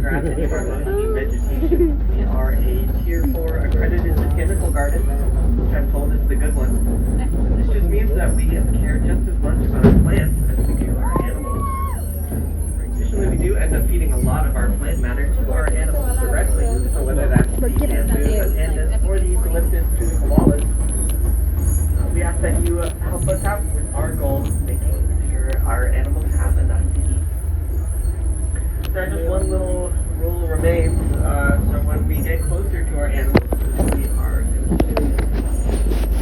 photograph any of our monkey vegetation. We are a Tier 4 accredited botanical garden, which I'm told is the good one. This just means that we care just as much about our plants as we do our animals. Additionally, we do end up feeding a lot of our plant matter to our animals directly. So whether that's the bamboo, the pandas, or the eucalyptus to the koalas, we ask that you help us out with our goal of making sure our animals have enough to eat. So just one little rule remains. So when we get closer to our animals, we are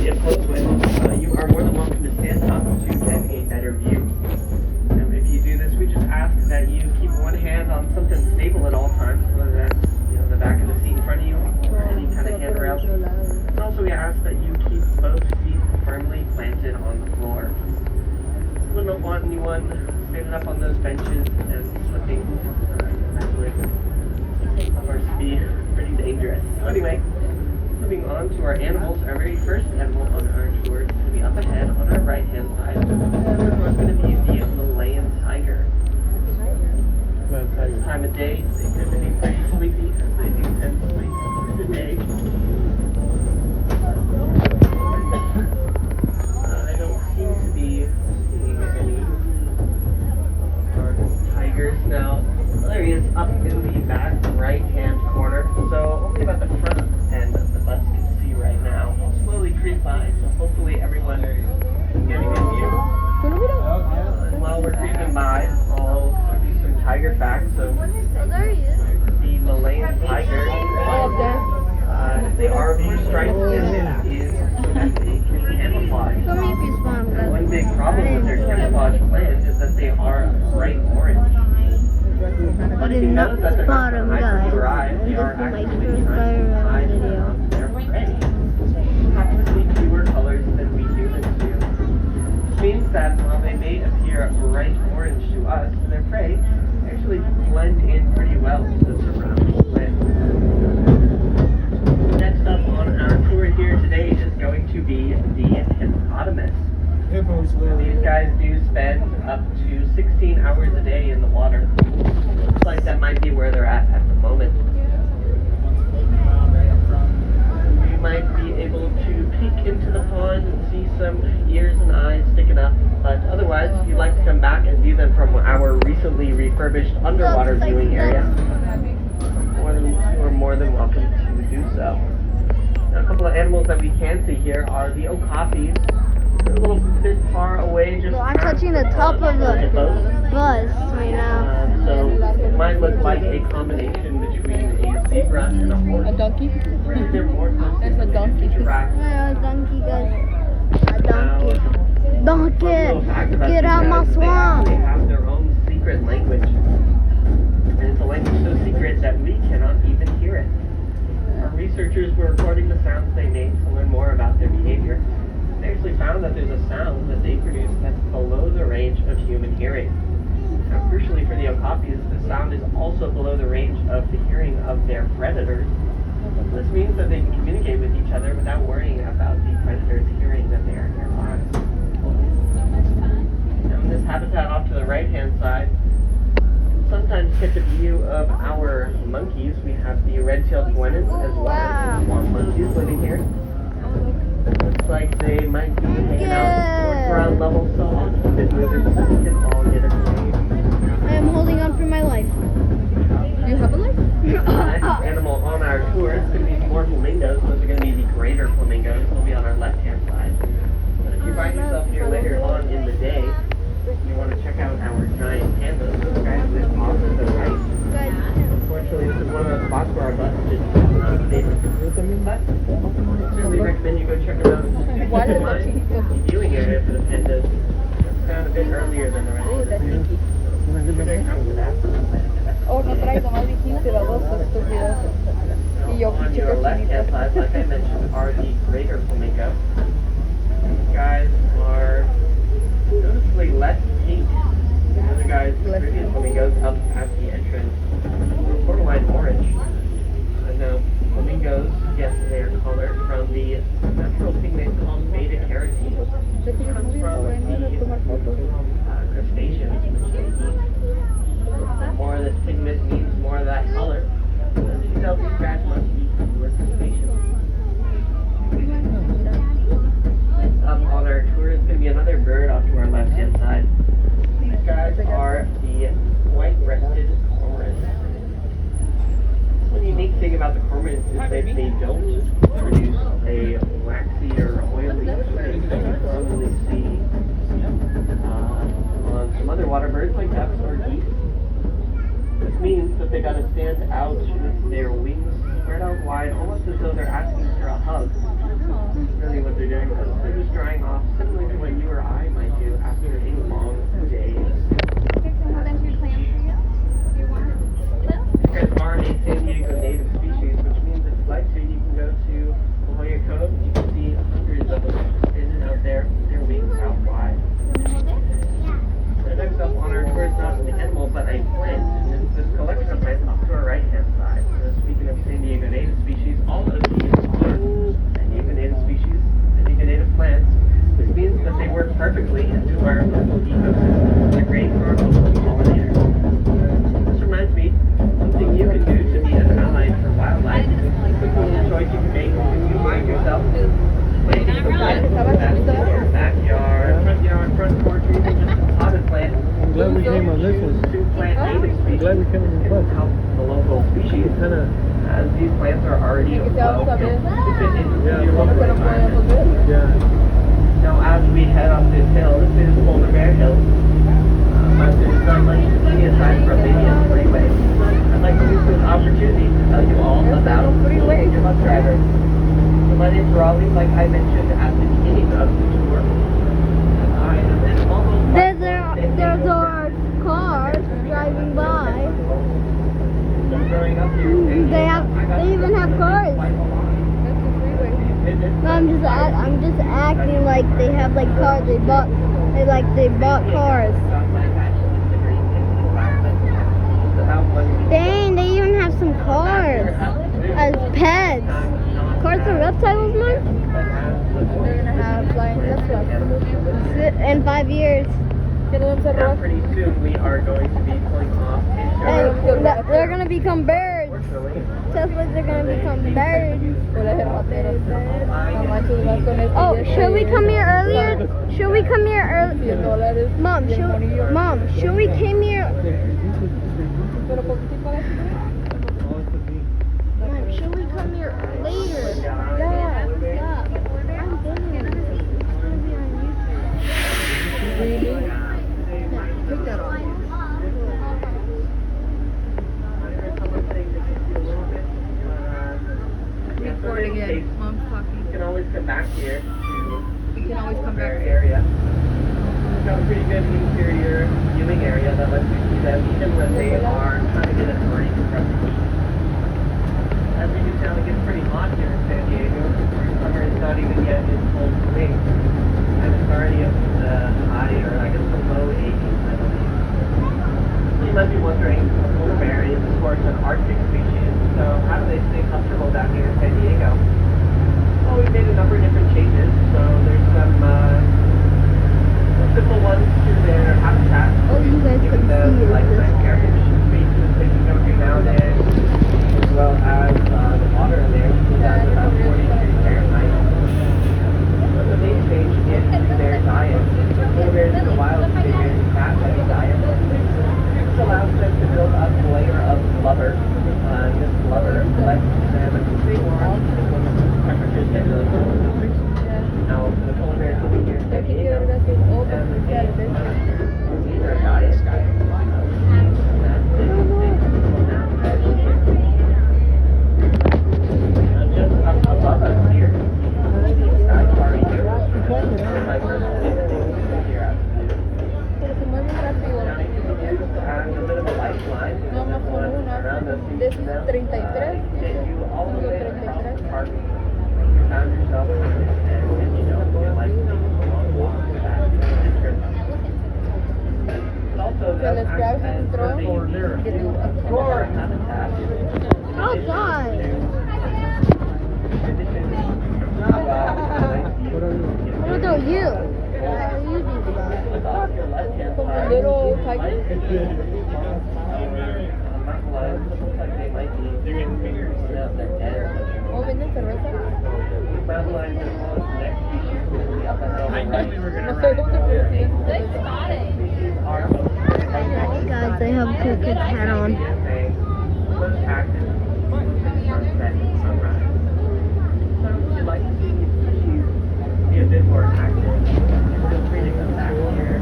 get close with, you are more than welcome to stand up to get a better view. If you do this, we just ask that you keep one hand on something stable at all times, whether that's the back of the seat in front of you or any kind of handrail. And also we ask that you keep both feet firmly planted on the floor. We don't want anyone standing up on those benches and slipping. That would, of course, be pretty dangerous. So anyway, moving on to our animals. Our very first animal on our tour is going to be up ahead on our right-hand side. This one's going to be the Malayan tiger. This time of day, they tend to be pretty sleepy, as they do tend to sleep through the day. I don't seem to be seeing any of our tigers now. There he is, up in the back right-hand corner. So only about the front end of the bus can see right now. I'll slowly creep by, so hopefully everyone is getting a view. And while we're creeping by, I'll give you some tiger facts. So the Malayan tiger, they are blue stripes, and it is actually camouflage. One big problem with their camouflage plants is that they are bright orange. But in the bottom, guys, They are this is my actually first trying to hide video. from their prey. They happen to see fewer colors than we humans do. Which means that while they may appear bright orange to us, their prey actually blend in pretty well to the surrounding plants. Next up on our tour here today is going to be the hippopotamus. These guys do spend up to 16 hours a day in the water. Looks like that might be where they're at the moment. You might be able to peek into the pond and see some ears and eyes sticking up, but otherwise, if you'd like to come back and view them from our recently refurbished underwater viewing area, you are more than welcome to do so. Now, a couple of animals that we can see here are the okapis. They're a little bit far away. Just I'm touching the top of the bus right now. So it might look like a combination between a zebra and a horse. A donkey? Really, they're more close That's to a donkey. giraffe. Yeah, donkey, guys. A donkey. Little Donkey! fact about Get these out my guys, swamp! They have their own secret language. And it's a language so secret that we cannot even hear it. Our researchers were recording the sounds they made to learn more about their behavior. They actually found that there's a sound that they produce that's below the range of human hearing. Now, crucially for the okapis, the sound is also below the range of the hearing of their predators. This means that they can communicate with each other without worrying about the predators hearing that they are nearby. Now, in this habitat off to the right-hand side, sometimes catch a view of our monkeys. We have the red-tailed guenons as well as the swamp monkeys living here. Looks like they might be hanging out around level, so I'll keep it moving so we can all get a view. I am holding on for my life. Do you have a life? The next animal on our tour is going to be more flamingos. Those are going to be the greater flamingos. They'll be on our left-hand side. But if you find yourself here later on in the day, you want to check out our giant pandas. Those guys live off to the right. Unfortunately, this is one of the spots where our bus just stayed. But I certainly recommend you go check them out. Why Keep in is mind, it chiquito? the viewing area for the pandas is found a bit earlier than the rest Oh, of the that's zoo. stinky. So they account for that. Oh, no traigo, más dijiste baboso, estúpido. Y yo, On pinche your left-hand cochinito. side, like I mentioned, are the greater flamingo. These guys are noticeably less pink than the other guys. The Less previous pink. flamingos up at the entrance were borderline orange. Now, flamingos get their color from the natural pigment called beta-carotene. It comes from the crustaceans, which they eat. The more this pigment means more of that crouch with their wings spread out wide, almost as though they're asking for a hug. Really what they're doing, because they're just drying off, similar to what you or I might do after a long day. You guys are a San Diego native species, which means if you'd like to, you can go to La Jolla Cove and you can see hundreds of them spinning out there, their wings out wide. So next up on our tour is not an animal, but a plant. And it's this collection of plants off to our right-hand side. So speaking of San Diego native species, all of these are San Diego native species, San Diego native plants. This means that they work perfectly into our local ecosystem. They're great for our local pollinators. This reminds me, something you can do to be an ally for wildlife. Quick little choice you can make if you find yourself planting some plants in your backyard, front yard, front porch, or even just a potted plant. I'm glad we came on this one. To plant native I'm species. glad we came on this It will one. help the local species, Kind of, as these plants are already well built to fit into Yeah. your local environment. yeah. Now, as we head up this hill, this is Polar Bear Hill. But there's not much to see aside from maybe a freeway. I'd like to use this opportunity to tell you all about your bus driver. So my name's Raleigh, like I mentioned at the beginning of the tour. I am an almost There's our cars driving by. growing up here. They even have cars. No, I'm just acting like they have like cars. They bought cars. Dang, they even have some cars as pets. Cars are reptiles, man. They're gonna have flying Teslas. In 5 years. Now pretty soon we are going to be pulling off into They're gonna become birds. Unfortunately, Teslas are gonna become birds. O las herbateras. No manches, vas con el Oh, billete should we de come here earlier? Should we come here earlier? $100. Mom, y el monillo. should we came here? Pero ¿por qué sí pagas? Mom, should we come here later? Yeah. I'm doing it. It's gonna be on YouTube. Really? Take that off. Record again. Mom's talking. You can always come back here to We can always come their back. area. We've got a pretty good interior viewing area that lets you see them even when they are trying to get a break from the heat. As we get down, it gets pretty hot here in San Diego. Summer is not even yet in full swing. And it's already up to the high, or I guess the low 80s, I believe. You might be wondering, a polar bear is of course an Arctic species, so how do they stay comfortable down here in San Diego? Well, we've made a number of different changes, so there's some simple ones to their habitat. Oh, you guys Giving can them see like it. nice air conditioned spaces they can go to nowadays, as well as the water in there, which is at about 40 degrees Fahrenheit. But the main change is their diet. So polar bears in the wild eat a very fat-heavy diet. This allows them to build up a layer of blubber. This blubber lets them stay warm when temperatures get really cold. Now, the polar bears living here in San Aquí que Diego, vergas es otro especial, ¿ves? these are diet guys. Just up above us here, Safari here. My personal favorite here at the Pero se mueve rápido. and a bit of a lifeline. No, no son Around una. us, you This can is now 33. take you all the way across the 33. park. You found yourself and you don't feel like taking a long walk back to the district. It also Se does les act grabas as un dron. a core habitat. Oh God. What about you? How do you think about it? Como un little tiger. O venden cerveza. No sé dónde, pero sí. Guys, they have cool kids hat on. Be a bit more active. Feel free to come back here.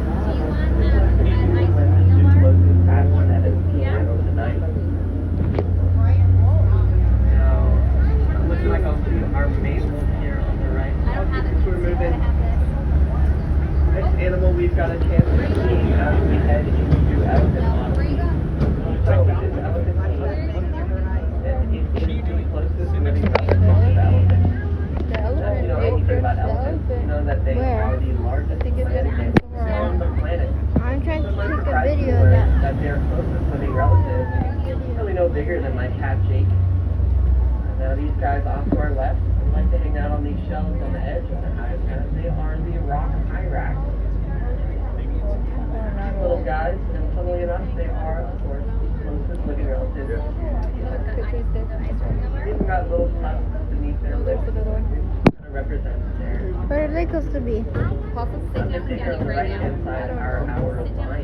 When the closes past 7 p.m. tonight. we've got a chance to see as we head into elephant autumn. So this elephant season, and it is the closest living relative to elephants. The Now, elephant. you know anything about elephants, you know that they Where? are the largest think it's gonna plant be somewhere on the planet. I'm trying to So I'm take a surprised to video of learn that. that their closest living relative is really no bigger than my cat Jake. And now these guys off to our left, they like to hang out on these shelves on the edge of the hive, and they are the rock hyrax. Little guys, and funnily enough, they are, of course, the closest living relatives to the elephant. They've even got little tufts beneath their There's wings. another one. Kind of represents their Where are they supposed to be? Possums? if they are right inside our line.